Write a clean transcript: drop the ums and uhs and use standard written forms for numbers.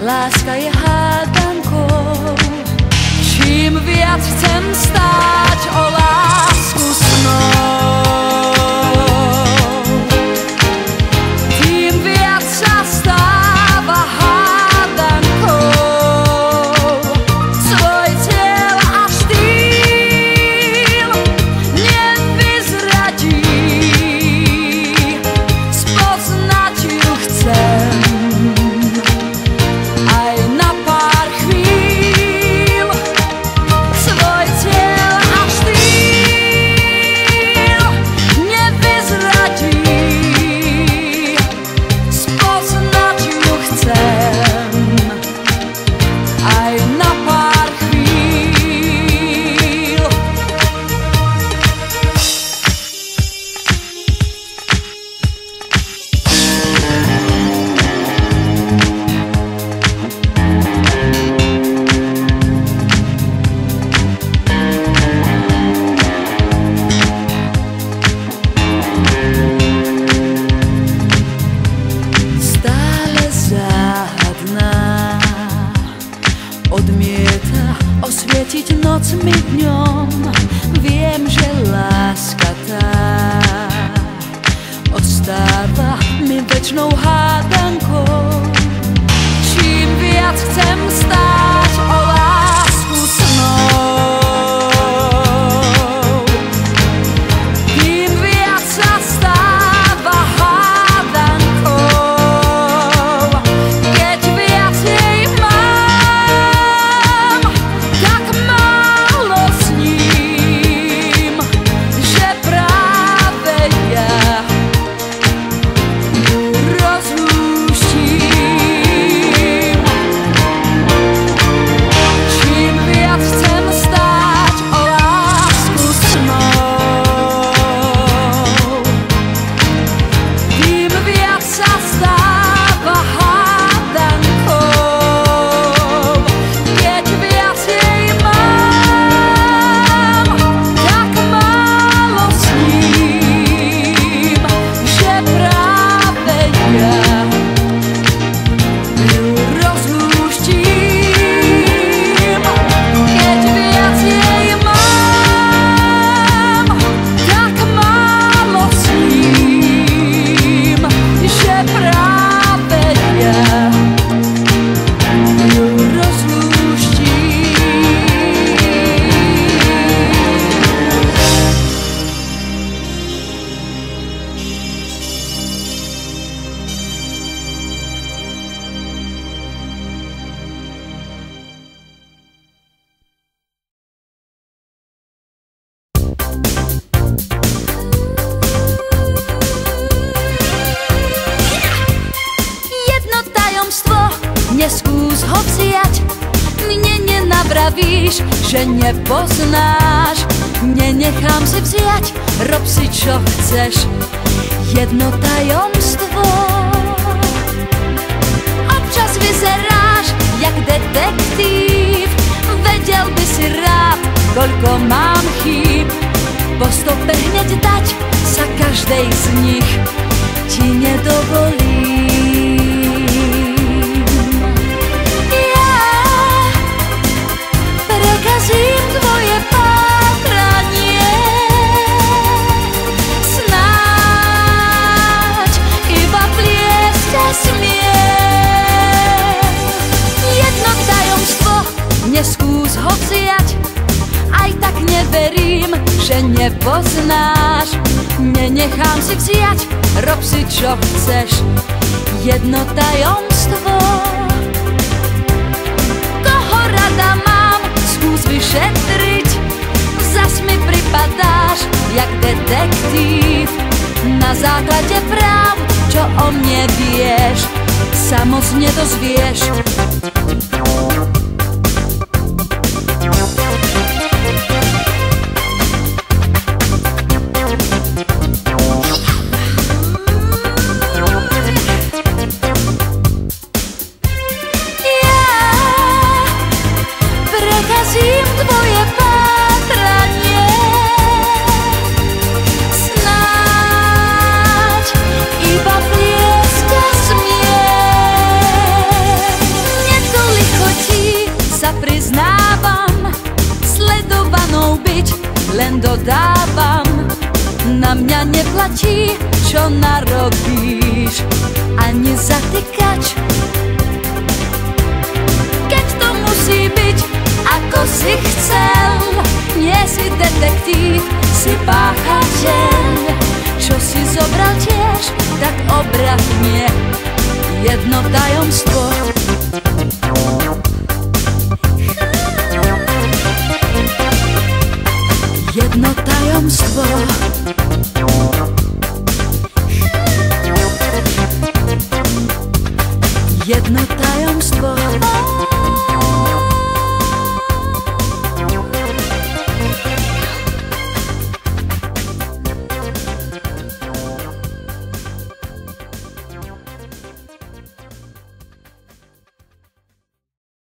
láska je hádankou. Čím viac chcem stáť o lásku snou, tým viac sa stáva hádankou. Svoj cieľ a štýl nevyzradí, spoznať ju chcem aj na pár chvíľ. Svoj cieľ a štýl nevyzradí, spoznať ju chcem aj na pár chvíľ. Stále záhadná, odmieta osvietiť noc mi dňom. Viem, že láska tá ostáva mi večnou hádankou. Čím viac chcem stáť o lásku snou, tým viac sa stáva hádankou. Keď viac jej mám, tak málo s ním, že práve ja ju rozlúštím. Čím viac chcem stáť o lásku snou, tým viac sa stáva hádankou. Keď viac jej mám, tak málo s ním, že práve ja ju rozlúštím. Keď viac jej mám, tak málo s ním, že práve ja ju rozlúštím. Jedno tajomstvo, neskús ho vziať. Mne nenavravíš, že nepoznáš. Nenechám si vziať, rob si čo chceš. Jedno tajomstvo. Občas vyzeráš jak detektív, vedel by si rád, koľko mám chýb. Po stope hneď dať sa každej z nich ti nedovolím. Ja prekazím tvoje pátranie, snáď iba pliesť smiem. Jedno tajomstvo, neskús ho vziať, aj tak neverím, že nepoznáš. Nenechám si vziať, rob si čo chceš. Jedno tajomstvo. Koho rada mám, skús vyšetriť. Zas mi pripadáš jak detektív. Na základe práv, čo o mne vieš, sa moc nedozvieš. vzdávam. Na mňa neplatí, čo narobíš, ani zatýkač. Keď to musí byť, ako si chcel, nie si detektív, si páchateľ. Čo si zobral tiež, tak obratne jedno tajomstvo.